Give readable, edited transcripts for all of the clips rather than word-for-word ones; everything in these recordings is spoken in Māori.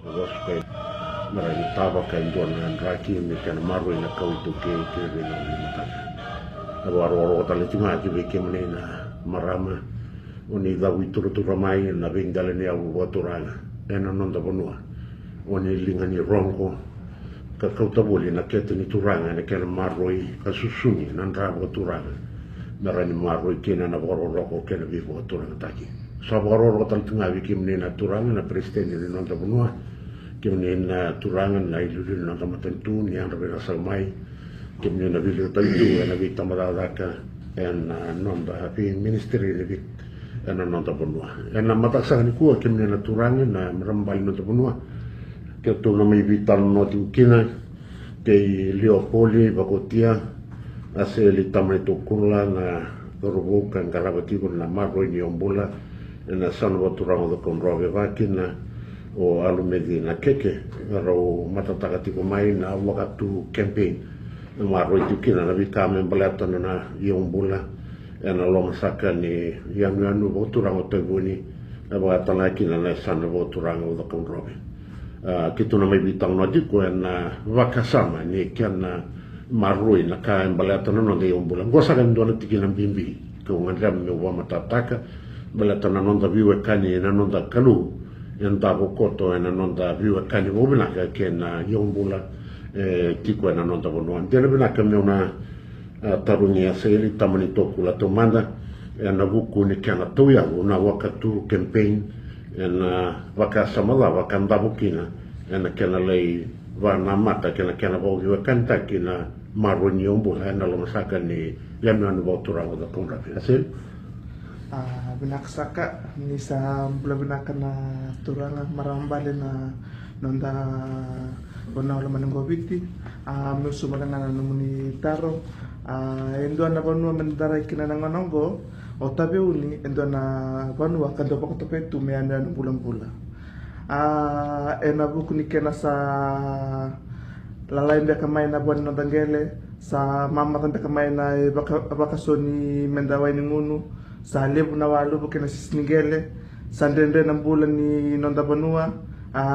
Wasu marani tava ka indona raki me kana maru ina kau tu ke rena ni mataka. Aro tale tinga ki be ke na marama oni da witura mai na vengale ni au waturanga. Ena non da bonua. Oni linga ni rongo ka kautabuli na kete ni turanga na kana maroi ka susuni na ndra waturanga. Marani maroi kena na roko kena vivo waturanga taki. Sa roko tale tinga ki na turanga na presidente ni non da bonua. Kemudian turangan na ilulil na kamatentu ni ang rabina sa may kemudian na bilir tayo na bit tamadadaka and non da happy ministry ni bit non da bunwa and na mataksa ni kuwa kemudian na turangan na marambal no da bunwa keto na may bitan no tiukina kay Leopoli bakotia ase litamay tukula na turubukan karabatikon na maroy ni ombula na sanwa turango da konrobe vakina o alumedi na keke ro matataka tiko mai na wakatu campaign na roi tukina na vika membalata na yombula na loma saka ni yang anu boturang o tebuni na wakatana kina na sana boturang o dakon robe kitu na may bitang no diko na wakasama ni kana maroi na ka embalata no de yombula gosa kan do na tikina bimbi ko ngandam no wa matataka balata na nonda viwe kani na nonda kalu yang tahu koto yang nonda view kani wobina ka kena yombula tiko yang nonda bonuan dia lebih nak kami una tarunia seli tamani toku la tomanda yang buku ni kena tu ya una wakatu campaign yang wakasamala wakanda bukina yang kena lei wana mata kena bogi wakanta kena maroni yombula yang lo masakan ni yang anu botura wada konrafi hasil binaksaka ni sa binakan na turanga marambale na nonda bona wala manungo biti musu malanga na muni taro endo na bonu mandara kina nangonongo o tabe uni endo na bonu akando pako tope tu me anda no bulan-bulan ena buku ni kena sa lalai mbeka mai na bonu ndangele sa mama tanda kamai na baka soni mendawai ni ngunu sa lebu na walu buke na sisnigele sa ndende na bulan ni nonda banua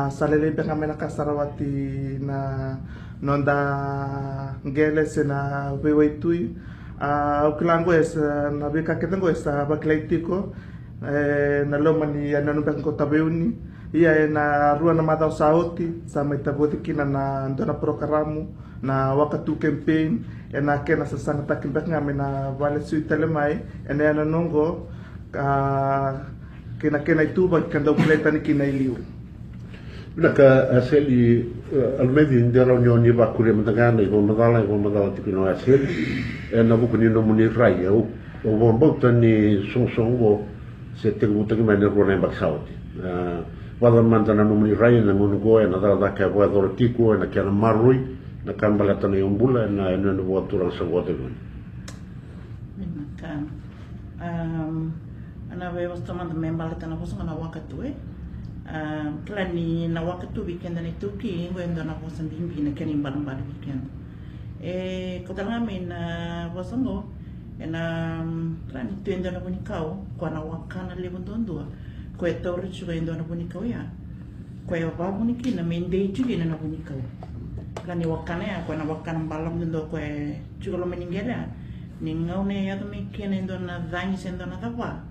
sa lelebe kami na kasarawati na nonda ngele se na wewaitui ukilango es na bika ketengo es baklaitiko na loma ni ananubek ko tabeuni iya na rua na matao sauti sa may taboti kina na ndona programo na wakatu campaign na kena sa takin bek ngami na vale sui telemai na nongo kena itu bag kanda ukuleta ni kina iliu naka aseli almedi ndera nyoni bakure mtagana ibo madala tikino aseli na buku ni no muni rai o bombota ni sonsongo se te guta ki mane rona baksauti wala mantana no muni rai na mungo na dala ka wa dortiko na kana marui na kambalata na yombula na no watura sa watergun kan ana we was tomando membalata na bosa na wakatu klani na wakatu weekend na tuki ngwendo na bosa bimbi na kani mbali weekend kotanga mina bosango na klani tuenda na bunikao kwa na wakana lebondondua kwa tori chuendo na bunikao ya kwa baba bunikina mende chuki na bunikao klani wakana ya kwa na wakana balam ndo kwa chulo meningela ningaune ya to mikene ndo na dhangi sendo na tawa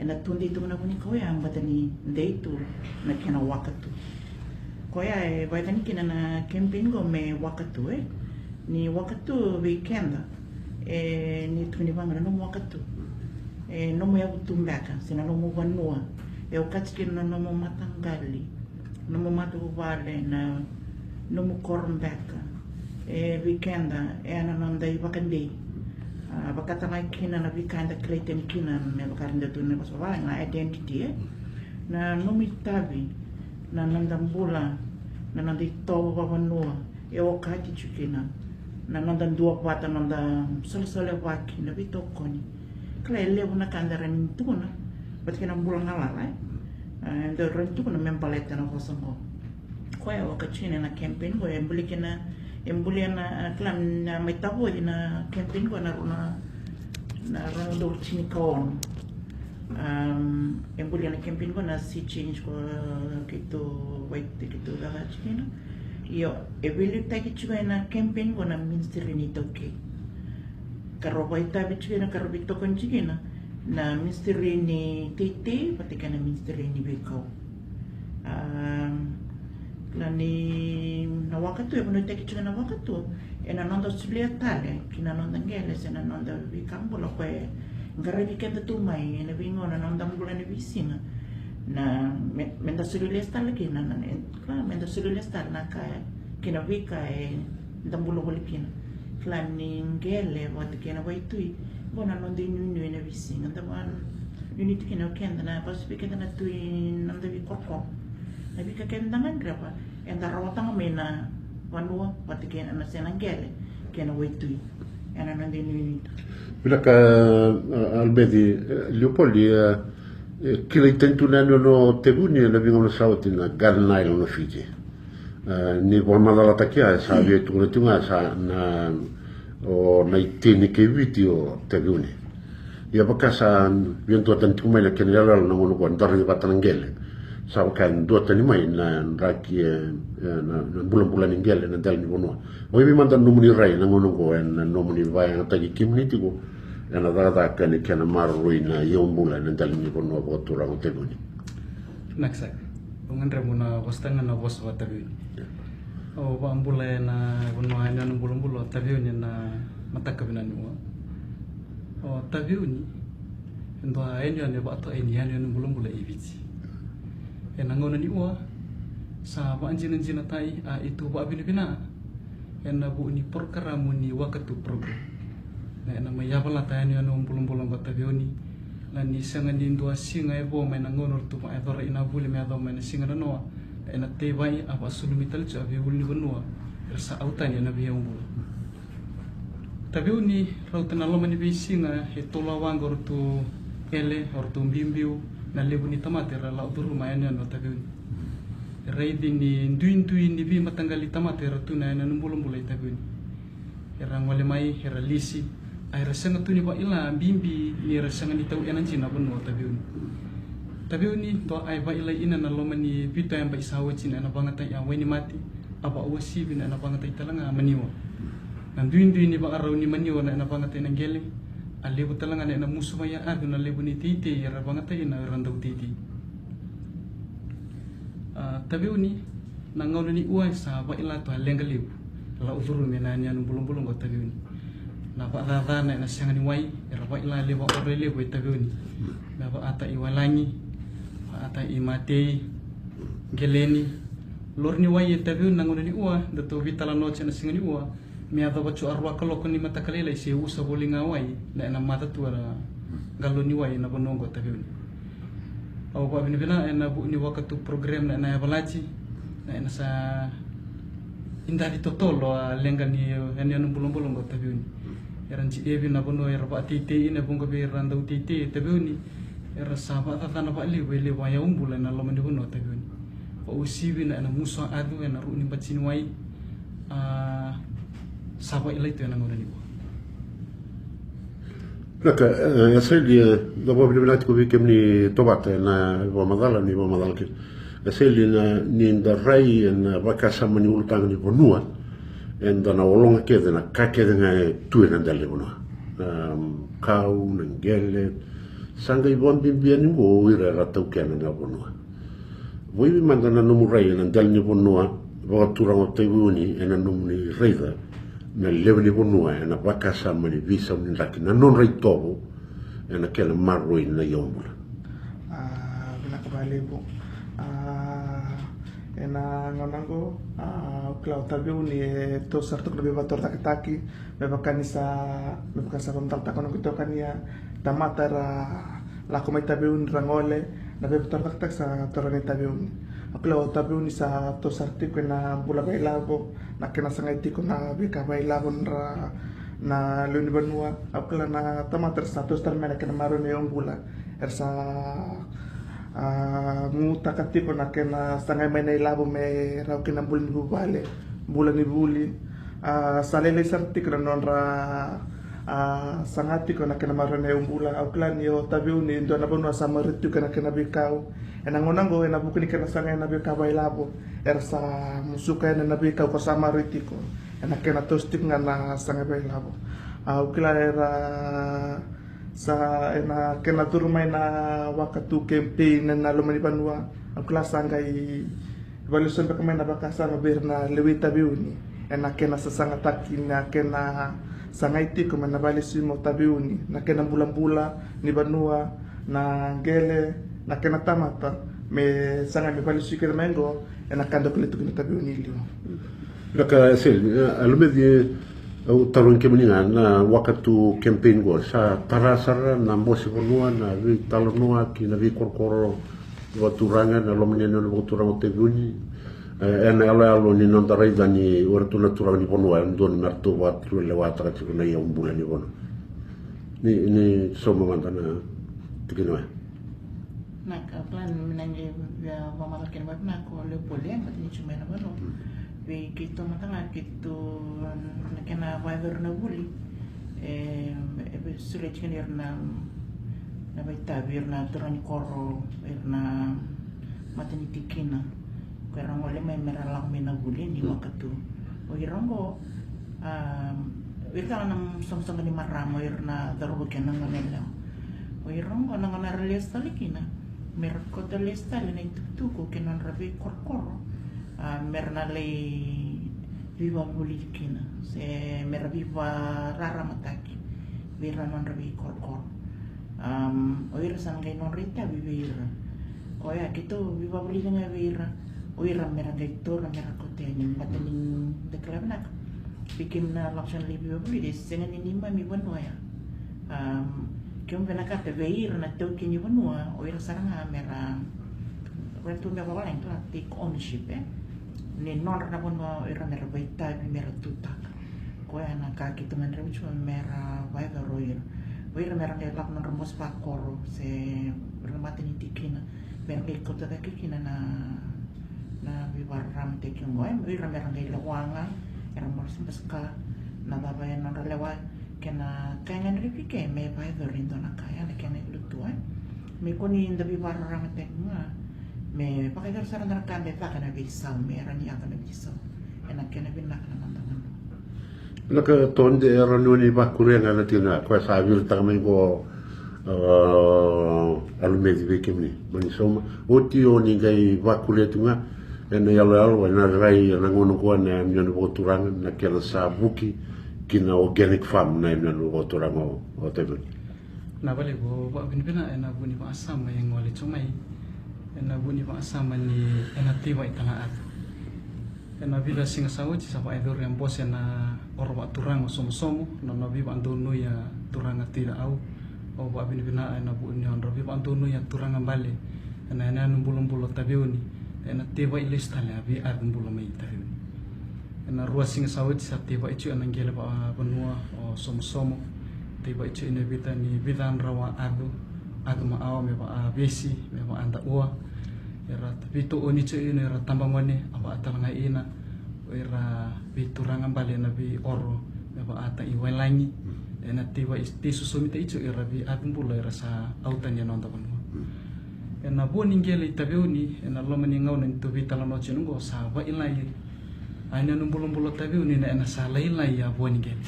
na tundi tu na bunikao ya mbatani ndeitu na kena wakatu kwa ya baitani kina na camping go me wakatu ni wakatu weekend ni tuni banga no wakatu no mo ya kutumbaka sina no mo wanua ukati kina no mo matangali no mo matu vale na no mo kormbaka weekend ana nanda ibakande bakatanga kina na weekend kleten kina me bakarinde tu ne baso na identity na no mitabi na nandambula na nandito babanua ukati chukina na nanda dua pata nanda sole waki na bitokoni kala lebu na kandara nintuna bat kina bulang ngalala ndo rentu na mempaleta na kosango kwa ya wakachine na campaign kwa embuli na klan na metabo na campaign kwa na rondo chini kaon embuli na campaign kwa na si change kwa kitu white kitu da chikina io e vili taki chikina campaign wana ministry ni toke karo vai tabi chikina karo bitokon chikina na ministry ni tete patika na ministry ni beko lani na wakatu e bono taki chikina wakatu e na nonda sulia tale kina nonda ngele se na nonda bikambola kwe ngarabi kenda tumai e na bingo na nonda mbula ni bisinga na menda sulia stale kina na kla menda sulia stale na ka kina vika e ndambulo kina kla ni ngele wati kina waitui bona nonda nyunyu e na bisinga ndaban unit kina kenda na pasipi kenda na tui nonda bikoko na bika kenda ngangrapa e ndarota mena wanua wati kena na sena ngele kena waitui e na nonda nyunyu bila ka Albedi Leopoldi kila itentuna no teguni na vingono sauti na Garden Island no Fiji ni wamala takia sa vietu na tunga sa na o na itini ke video teguni ya bakasa viento tantuma na kenela na ngono ko ndar ba tanangele sa kan do tani mai na raki na bulan-bulan ngele na dal ni bono o mi manda numuni rai na ngono ko na numuni vai na tagi kimniti ko na dada kan kana marui na yombula na dal ni bono ko tura ko teguni naksak ungan remuna wastanga na bos watabi o bambula na bono hanya no bulumbulo tabi na matakabina ni o tabi ni ndo ayenyo ne ba to eni hanya no bulumbulo ibiti enangono ni sa ba anjina tai a itu ba bina ena bu ni perkara muni wakatu program na ena mayabala tai ni no bulumbulo batabioni na ni sanga ni ndo singa e bo mena ngono tu ma adora ina buli me ado mena singa no ena te vai apa sulumital cha bi buli bonua sa autani na bi umbu tabioni rautana lo mani bi singa he tola wangor tu ele or tu bimbiu na lebu ni tamate ra la duru maene no tabiuni raidi ni duin ni bi matangali tamate ra tuna na numbulumbula tabiuni era ngole mai era lisi ai rasanga tuni ba ila bimbi ni rasanga ni tau enan cina bonu tabiuni to ai ba ila ina na lomani pito yang ba isawa cina na bangata ya weni mati apa wasi bina na bangata italanga maniwa na duin ni ba araw ni maniwa na bangata na gele alebu talanga na musu maya adu na lebu ni titi ya rabangata ina randau titi tabiuni na ngono ni uai sa ba ila to lenga lebu la uzuru mena nya no bulung-bulung ko tabiuni na ba dada na sanga ni wai ya ba ila lebu ore lebu tabiuni na ba ata iwalangi ata imate geleni lorni wai tabiuni na ngono ni ua dato vitala no chana singa ni ua me ado bacu arwa kalau kuni mata kali lai se usa bolinga wai na mata tu ara galo ni wai na bonongo tabiuni au ba bina na bu ni wakatu program na balaji na sa inda di totolo lenga ni ene no bulong-bulong go tabiuni eran ci devi na bono era ba tite ina bongo be randau tite tabiuni era saba ta na ba le wa ya umbula na lo mani bono tabiuni ba usibi na musa adu na ru ni bacin wai saba ila itu yang ngono ni laka yaseli dopo bilinati ko bikem ni tobata na bomadala ke yaseli na ni ndarai na bakasa mani ultang ni bonua enda na olonga kede na kakede na tu na dale bonua kau na ngele sanga ibon bimbiani mo ira ratau kena na bonua voi mi mandana no murai na dale ni bonua ba turang tebuni ena no ni reida na lewe ni bonua na bakasa mani visa ni laki na non reitobo na kela marui na yombula bina kabali po ena ngonango klau tabiu ni to sartuk lebih bator taki bebakanisa pemtal takono kito kania tamata la komai tabiu rangole na bebator tak sa torani tabiu Aklo tabiu ni sa to sartik na bula bailabo na kena sangai tiko na bika bailabon ra na luni banua akla na tamater status termena kena maru ni bula ersa muta katiko na kena sangai mena ilabo me rau kena bulan ni bubale bulan ni buli salele sartik na non ra sangati ko na kinamarane umbula au klan yo tabiuni ndo na bonua samaritu kana kinabikau enangonango enabukuni kana sanga enabika bailabo ersa musuka enabika ko samaritiko enakena tostik ngana sanga bailabo au klan era sa ena kena turmai na wakatu campaign na lomani banua au klan sanga i evaluation pekamain na bakasa no berna lewi tabiuni enakena sasanga takina kena sangaiti ko manabalisimo tabiuni na kena bula-bula ni banua na gele na kena tamata me sanga me balisi ke mengo na kando kletu kena tabiuni lio laka sel almedi au talon kemninga na wakatu campaign go sa tarasara na mosi bonua na vi talonua ki na vi korkoro waturanga na lomene no waturanga tabiuni ena alo ni non tarai dani ortu natural ni bonua ndon marto watru le watra tikuna ya umbula ni bono ni somo mantana tikina na ka plan minange ya mama ken wat na ko le polen pat ni chuma na bono we kito matanga kito na kena viber na buli sule chicken na baita na turani koro na matani tikina kaya ngole may meralang minaguli ni wakatu o irango wika nang samsang ni maramo na darubo kaya nang nganela o irango nang ngaralias talikina merko talis tali na itutuko kaya nang rabi korkoro mernalay viva bulikina se meraviva raramataki vira nang rabi korkoro o ira sang kay nang rita vivira o ya kito viva bulikina vira Uira merah gaitor merah kote ni mataning deklarasi nak bikin na laksana lebih beli deh dengan ini mami banua ya kiam kena kata veir na tau kini banua uira sarang merah waktu merah wala itu take ownership ni non na banua uira merah baita merah tutak kau yang nak kaki teman remu cuma merah baik uira merah ngelak non rembos pakor se bermata ni tikina merah kota kina na vivaram teking goy uira merah ngelawanga era morsim peska na babayan non relewa kena kangen ripike me bai verindo na kaya na kena lutuan me koni inda vivaram tekma me pakai dar saran dar kan deta kana bisa me era ni akana bisa ena kena binak na nandangan laka tonde era nuni ba kurenga na tina kwa sa vil tamai go almedi bekemni mani soma oti oni gai ba kuletunga ena yalo na rai na ngono ko na miono boturang na kela sa buki kina organic farm na miono boturang o tebe na bale go ba binbina ena buni ba asama yang wali chumai ena buni ba asama ni ena tiba itanga at ena vida singa sawo ci sapa idor yang bos ena orwa turang somo na nabi ba andono ya turang atira au o ba binbina ena buni on rabi ba andono ya turang ambale ena numbulumbulo tabiuni ena tiba ilis tali abi adun bula mai tahu ena ruasing sawit sa tiba itu anang gele ba benua o somo tiba itu ina bita ni bidan rawa adu ma awa me ba besi me ba anda ua era bitu oni itu ina era tambang wane apa atal ngai ina era biturang ambale na bi oro me ba ata iwalangi ena tiba isti susumita itu era bi adun bula era sa autan ya nonta benua ena boni ngele tabiuni ena lomani ngau nen to vitala no chenungo saba ilai aina numbulumbulo tabiuni ena sala ilai ya boni ngele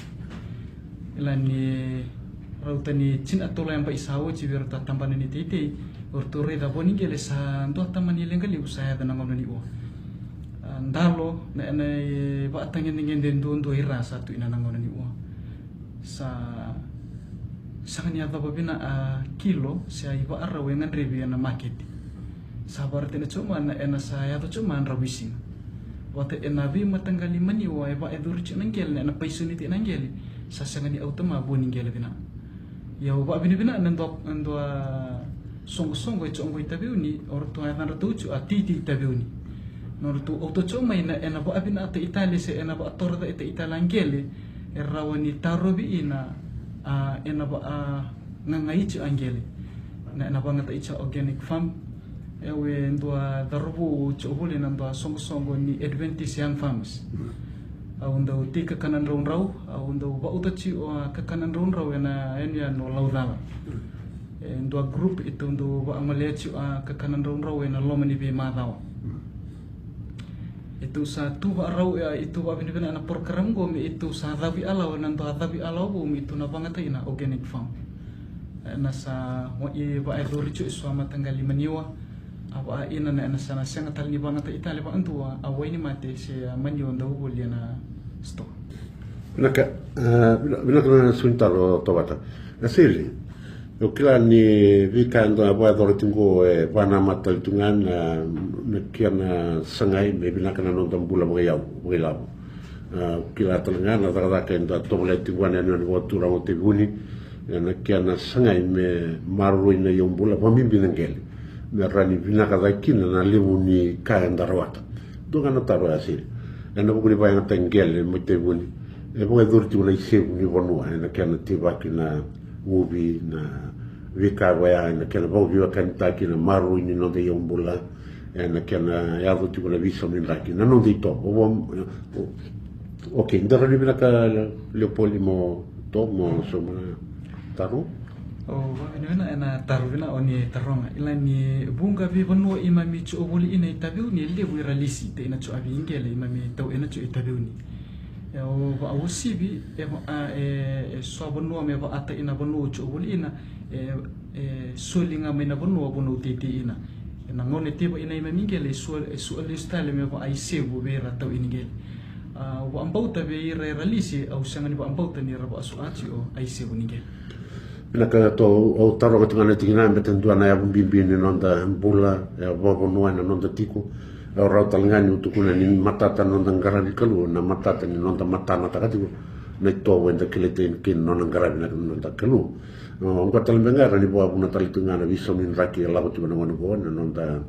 ilani rautani chin atola yang pa isawo cibir ta tampane ni tete ortore da boni ngele sa ndo tamani lengali usaya da ngau ni o ndalo na ena ba tangen ngende ndo ira satu ina ngau ni o sa sangani ata babina kilo sia iba arra wengan rebi na market sabar tena cuma na ena saya to cuma rabising wate enabi matanggali mani wa iba edur chinangel na paisuni ti nangel sa sangani automa boni ngel bina ya ba bina nando songo chongo itabiuni or to ana ratuchu atiti itabiuni nor to auto cuma ina ena ba bina ata itali se ena ba torda ita italangele erawani tarobi ina ena ba ngangai ci angele na ena bangata icha organic farm ewe ndwa darubu ci obule na ndwa songo ni Adventist Young Farmers au ndau ti kakanan raun-rau au ndau wautaci o kakanan raun-rau ena enia no laudala ndua grup itu ndu waangaleaci o kakanan raun-rau ena lomani be madao itu sa tu rau itu wa bina na program go mi itu sa dabi alau nan to dabi alau go mi itu na bangata ina organic farm na sa wa i wa ai ricu suama tanggal 5 niwa apa ina na sana sanga tal ni bangata itali ba antua awai ni mate se manyo ndau boli na sto Naka na suintaro tawata asili o kila ni vikando a dor tingo e wana matal tungan na kiana sangai me binaka na non tambula mo yau kila talengan na daga ka enda tomle tingwana no ni watura mo tibuni na kiana sangai me maru ina yombula mo mimbi ngeli me rani binaka da kina na livuni ka enda rawata donga na taro asili na bukuni ba ngata ngeli mo tibuni e mo durti una isebu ni bonua na kiana tibaki na ubi na vika waya na kena bau viwa kanitaki na maru ini no de yombula na kena yado tipo na visa ni laki na no de to ok ndara ni bila ka Leopoldi mo to mo soma taru vina ena taru vina oni taronga ila ni bunga vi vanu imami chu obuli ina itabiu ni le wi ralisi te ina chu abi ingele imami tau ina chu itabiu ni o va usibi e so vanu me va ata ina vanu chu obuli ina sulinga me na vanu titi ina na ngone tiba ina imami ingele su style me va ai sebu vera tau ingele wa ambauta be ralisi au sangani wa ambauta ni rabo asu ati o ai sebu ingele na ka to o taro ka tungana tingina mbeten tuana ya bimbi ni nonda bula ya bobo noa na nonda tiku o rauta ngani utukuna ni matata nonda ngarabi kalu na matata ni nonda matana takatiku na to wenda kilete kin nonda ngarabi na nonda kalu o ngata lembengara ni boa buna tali tungana viso min raki la ko tuna ngona bona nonda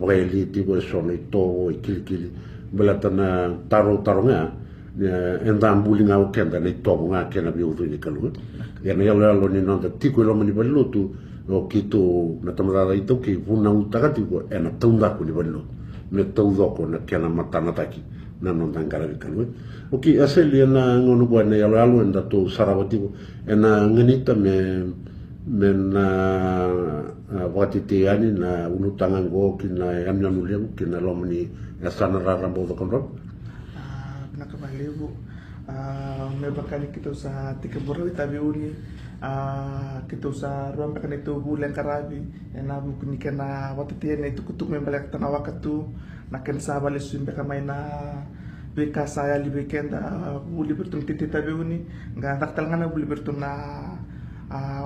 boeli tiku so ni to ikili belatana taro nga endam bulinga o kenda ni to nga kena bi utu ni kalu ya na yalo ni nonda tiku lo mani balutu o kito na tamara ito ki vuna utagati ko na tunda ko ni balu me taudo ko na kena matana taki na nonda ngara kalu o ki aseli na ngono ko na yalo enda to sarawati ko na nganita me na watiti ani na unutangan go kina yamnya nuliam kina lo mani ya sana rambo do kontrol nakabali bu may bakali kita sa tikaburo itabi uni kita sa ruang kan itu bulan karabi na bukni kana watiti na itu kutuk may balak tanawa katu naken sa balis sumbe kamay na beka saya li weekend buli bertun titi tabi uni nga naktal nga na buli bertun na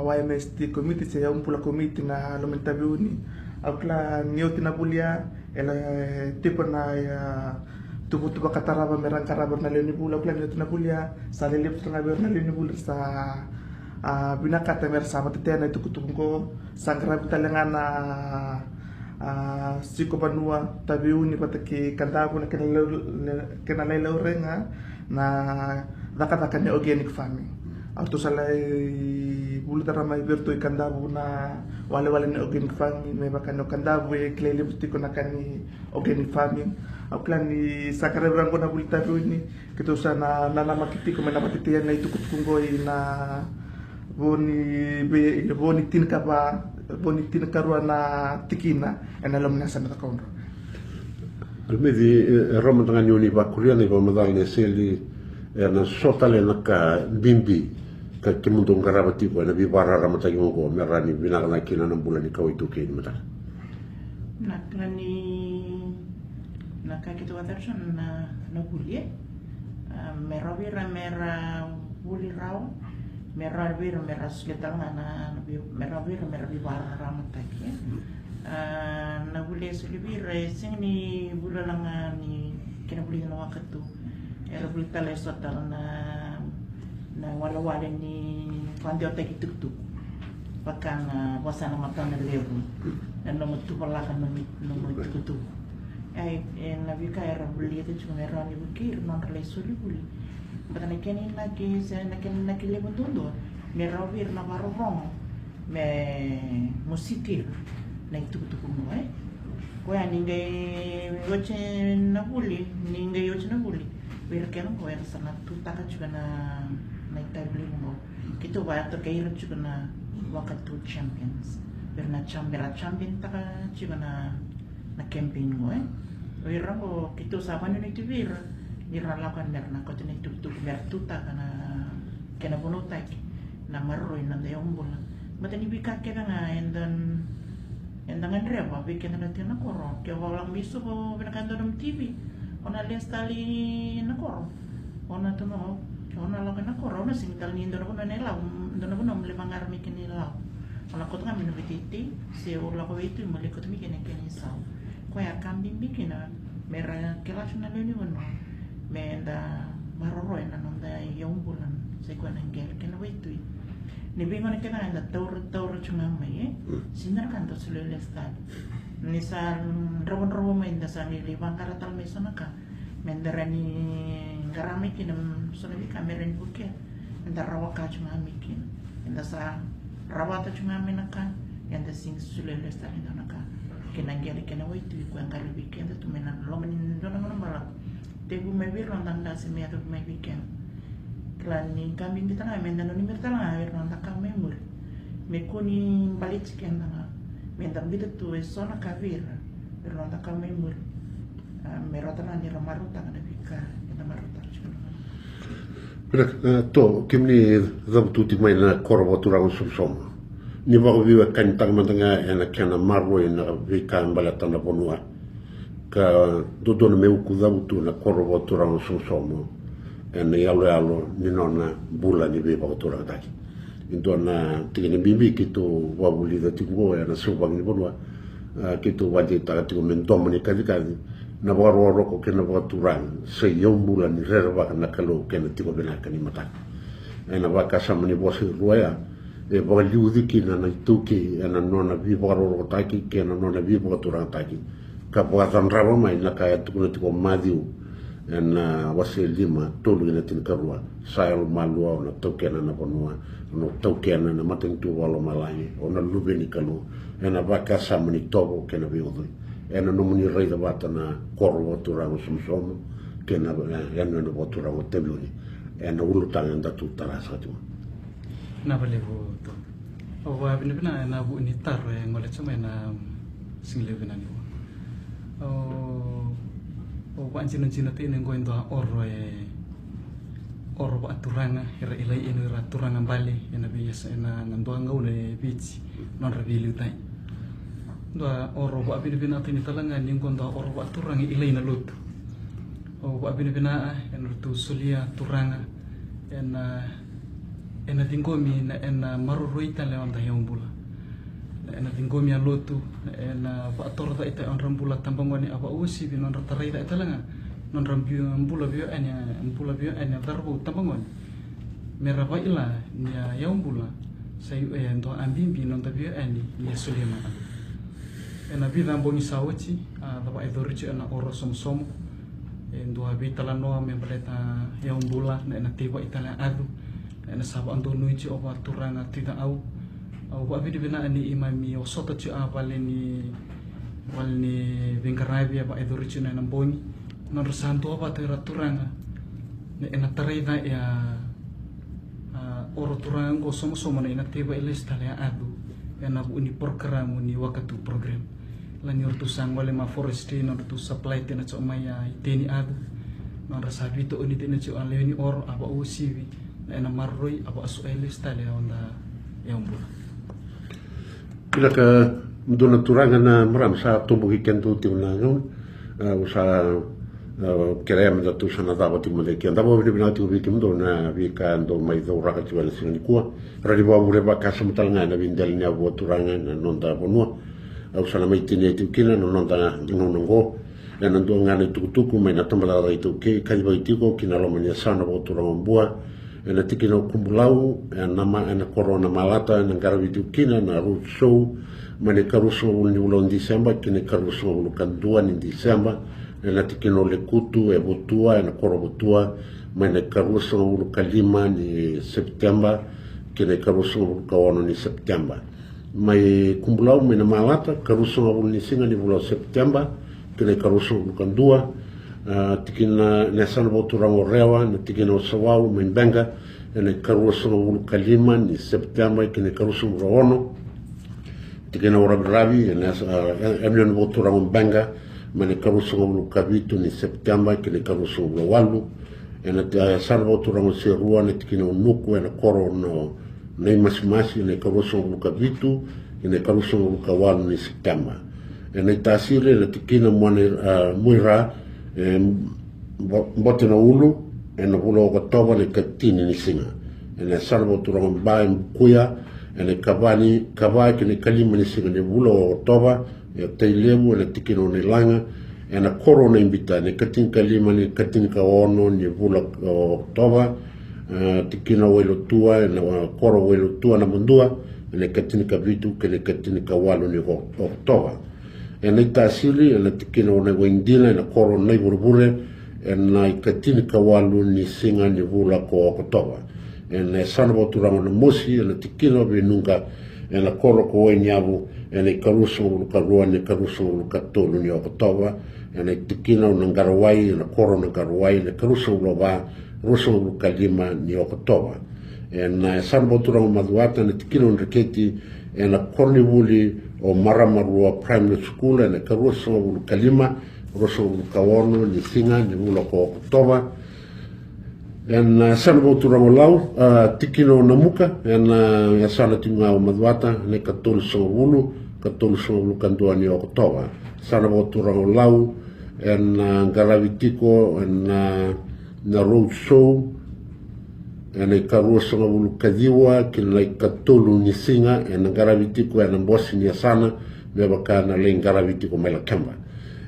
YMST committee saya umpula committee na lumen tabi uni akla niyo tinabulia ela tipo na tubutu bakataraba merang karabar na leoni bula plan itu na bulia sa lelip tengah ber na leoni bula sa binakata mer sama tetena itu kutungko sangkara bitalengan siko banua tabiuni pataki kandabu na kena lela urenga na dakatakan organic farming auto salai bulu tarama iberto ikandabu na wale na organic farming may bakano kandabu e klele butiko na kani organic farming plan ni sakare brango na bulita ni kito sana nana makiti ko na matitian na itukut kunggoy na boni tin karua na tikina en alom na sana takondro almedi roma tanga ni bakuria ni bamadal ne seli na sotale na ka bimbi ka kimundo ngarabati ko na bibara ramata ko merani binaka na kina na bulani ka itu ke ni mata naklani nakakita waterson na bulie meravira mera buli rao meravira mera sekitar na meravira mera bibara ramataki na bulie sulibira sini bulalanga ni kina bulie na wakatu era buli tale sotal na wala ni kandiota kituktuk pakan wasana matana lebu dan nomor tu perlakan nomor tu ay na vika era buli itu cuma era ni bukir non relesuli buli batana keni lagi saya nak lebu tundo me rovir na barong me musitir na itu mo ko ya ninge yoche na buli Porque não foi essa na tu tá juga na itabli mo. Kito ba to kairo juga na wakatu champions. Pero na champion ta juga na campaign mo Wira ko kito sa kanya ni tibir. Iralakan mer na ko tinay tuk mer tuta kana bunutay na maroy na dayong bola. Matani bikat ka nga and then reba bikin na natin na koro. Kaya walang miso ko binakando ng TV. Ona lias tali na koro. Ona to no. Ona lang na koro na singtal ni ndoro na nila. Ndoro na mlimang armi kinila. Ona ko nga minubititi. Si urla ko ito malikot mi kinisa. Kaya kambing bikin na mera kelas na leni wono. Menda maroroy na nanda yung bulan. Sa ikuan ang gel kinawito Nibingo na kena na taur cuma mai sinar kan to sulele stad nisal rawon main da sa libang karatal may sonaka mendarani garami kinam sonabi kameran buke mendar rawaka cuma mikin enda sa rawata cuma menaka enda sing sulele stad naka kinanggeri kena waitu ku ang kalibi kenda tu menan lomanin dona mala tebu mai bir rondang da se me mai weekend Klani kambing kita na menda no nimir tala air nanda kami mur me kuni balit sekian tanga menda bida tu esona kavir pero nanda kami mur merota na ni ramaruta kada bika kita maruta to kimni zabtu ti mai na korbo turang sumsom ni ba ko viwa kan tang mantanga ena kana marro ena bika balata na bonua ka dodona meu ku zabtu na korbo turang sumsom ena yalo ni nona bula ni be bakotora taki indona tigini bibi kitu wabuli da tingo ena subang ni bonwa kitu wadi ta tigo mentom ni kadi na baro ko kena bakoturan se yom bula ni rerba na kalo kena tigo benaka ni mata ena baka sama ni bosi ruaya e ba liudi kina na tuki ena nona bi baro taki kena nona bi bakoturan taki ka buatan rabo mai na kaya tigo madiu ena wasi lima tolu ina tin karua sail malua na tokena na bonua no tokena na mating tu walo malai ona lubeni kalu ena baka samani tobo kena biudu ena no muni reida bata na korwo turang sumsom kena ena no boturang tebuni ena ulutang enda tu tarasa tu na bale bo to o wa bina na bu ni tar ngole chama na single bina ni o pancina te nengo endo oro aturanga era ilai eno era turanga bale ena biasa ena ngando ngau le beach non revilu tai do oro ba bina te ni talanga ningo ndo oro aturanga ilai na lut o ba bina ena tu sulia turanga ena tingomi ena marurui tale onda yombula ena tingomi alotu ena fa torta ita on rambula tambangoni apa usi bi non rata ita talanga non rambu ambula bio ena darbu tambangoni meraba ila nia yombula sayu ento ambimbi non tabio eni nia sulema ena vida mbongi sawachi tapa idorici ena oro somsom endo habita la noa membreta yombula ena tiba itala adu ena saba ando nuici oba turanga tida au wa vidi bina ni imami o soto ci walni vengarabi ba edorici na namboni non santo ba tera turanga ne ena tarida ya oro turanga go somo na ina tiba ilestale adu ena bu ni program ni wakatu program la ni ortu sang wale ma forestry non tu supply tena co maya iteni adu non rasabi to ni tena co aleni or aba usivi ena marroi aba su ilestale onda yombula Bila ka mdona turanga na maram sa tumbuki kento tiuna ngau usa kere mda tu sana dava ti mde ki andava vile bina ti ubi mdona vika ndo mai do raka ti wala singani kua rari wa bure ba kasa mtalanga na vindel nya bo turanga na nonda bonua usa na mai tine ti kina no nonda ngongo na ndo ngane tukutuku mai na tambala da itu ke kali ba itiko kina lo mania sana bo turanga bua ena tikino kumbulau ena corona malata ena garavitu kina na road show mane karuso ni ulon Desemba kine karuso lukan dua ni Desemba ena tikino le kutu e botua ena koro botua mane karuso lukan 5 ni Septemba kine karuso lukan 1 ni Septemba mai kumbulau mene malata karuso ni singa ni bulan Septemba kine karuso lukan 2 tikina na sana boturango rewa na tikina osawau membenga na karusa ulu kalima ni September kini karusa rono tikina uragravi na emion boturango benga mane karusa ulu kavitu ni September kini karusa walu na sana boturango serua na tikina unuku na koro no nei masimasi na karusa ulu kavitu ina karusa ulu kawalu ni September na tasire na tikina mwane muira bote na ulu na ulu oktoba ni katini ni singa na salvo turang bae kuya na kavai kini kalima ni singa ni ulu oktoba ya teilebu na tikino ni langa na koro na imbita ni katin kalima ni katin kaono ni ulu oktoba tikino welo tua na koro welo tua na mundua na katin kavitu kini katin kawalu ni oktoba na tasili na tikino na wendila na koro na burbure na ikatini kawalu ni singa ni vula ko oktoba na sana boturanga na mosi na tikino binunga na koro ko wenyavu na karuso lukarua ni karuso lukatolu ni oktoba na tikino na ngarawai na koro na ngarawai na karuso loba ruso lukalima ni oktoba na sana boturanga maduata na tikino nreketi na kornivuli o Maramarua Primary School na karusa ulu kalima rusa ulu kawono ni singa ni ula ko oktoba na sana boturango lau tikino na muka na sana tinga o maduata na katolu sa ulu kandua ni oktoba sana boturango lau na garavitiko na road show na karusa ulu kadiwa kila katolu ni singa na garavitiko na bosi ni sana bebaka na len garavitiko mela kamba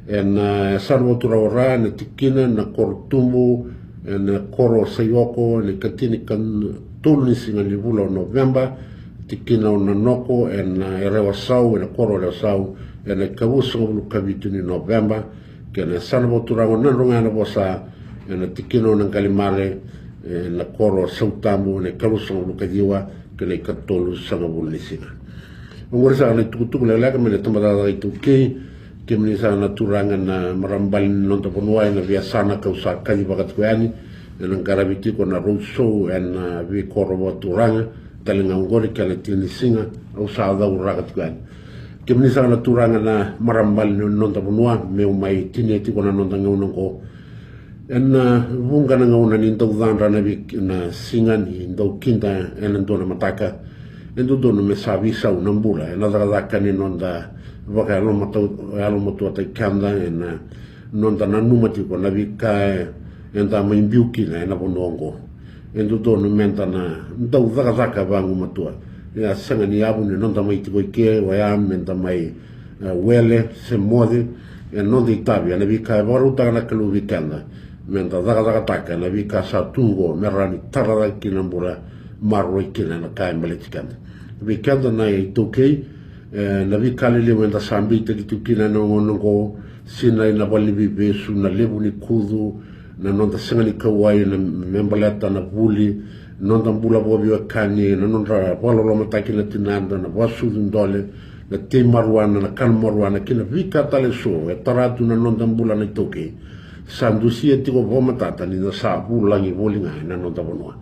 na sana boturango ra na tikina na kortumu na koro sayoko na katini kan tolu ni singa ni vula November tikina na noko na erewa sau na koro le sau na kabusa ulu kavitu ni November kena sana boturango na ronga na bosa na tikino na kalimare na koro sautamu na karusa ulu kadiwa kena katolu sanga bulu ni singa ngorisa na tukutuku le laka mele tambada itu ke menisa na turanga na marambali nonta ponua na via sana kausa kadi bagat kuani na garaviti ko na road show na vi koro wa turanga talinga ngori kala tini singa au sa da uragat kuani ke menisa na turanga na marambali nonta ponua me mai tini ti ko na nonta ngauno ko vunga na ngauna ni ndau dhandra na vi na singa ni ndau kinta na ndona mataka endo dono me savisa una mbula na daka ni nonda vaka no moto ta kanda na nonda na numati ko na vika enda mai mbiuki na bonongo endo dono menta na ndau daka vangu matua ya sanga ni abu ni nonda mai tiko ke wa ya menta mai wele se mode non di tabia na vika varuta na kalu vikanda menta daka taka na vika sa tungo merani tarada kinambura marro kina na kai maletikanda vikanda na itokei na vikale le wenda sambi te tukina no ngo sina na balibi besu na lebu ni kudu na nonda singa ni kawai na membalata na buli nonda bula bobi wa kani na nonda wala mataki na tinanda na wasu ndole na te marwana na kan marwana kina vikata le so e taratu na nonda bula na itokei sandusia tiko vomatata ni na sa bula ngi volinga na nonda bonwa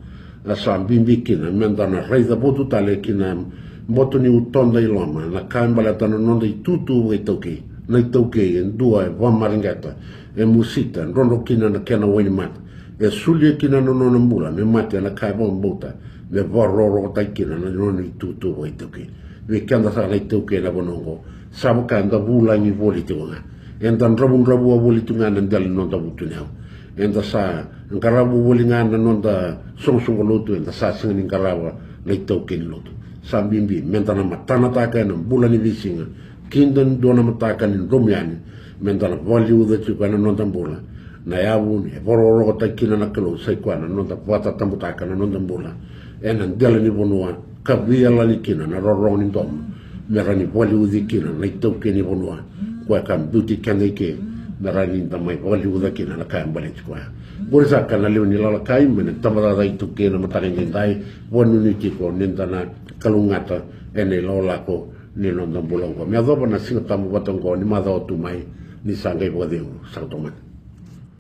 na sambimbi kina menda na reiza botu tale kina moto ni utonda iloma na kambala tano nonda itutu we toki na toki en dua e vamaringata e musita rondo kina na kena wani mat e sulia kina no no mbula me mate na kai bon bota me vororo ta kina na no itutu we toki we kanda sa na toki na bonongo sabu kanda bula ni voli tunga en dan rabu voli tunga na dal nonda butunao enda sa ngarabu wolinga na nonda songsong lotu enda sa singin ngarawa na itoke ni lotu sambimbi menta na matana taka na bula ni visinga kindan dona mataka ni romiani menta na vali uda chuka na nonda bula na yabu ni vororo ta kina na kalo sai kwa na nonda pata tambutaka na nonda bula ena ndela ni bonua kabia la ni kina na roro ni dom mera ni vali udi kina na itoke ni bonua kwa kam beauty kaneke narani tamai wali uda kina na kai mbale kwa borisa kana leo ni lala kai mena tamara dai tu kena matare ngai wonu ni tiko nendana kalungata ene lola ko ni no ndambolongo me adoba na singa tamu batongo ni madao tu mai ni sangai bodeu sautoman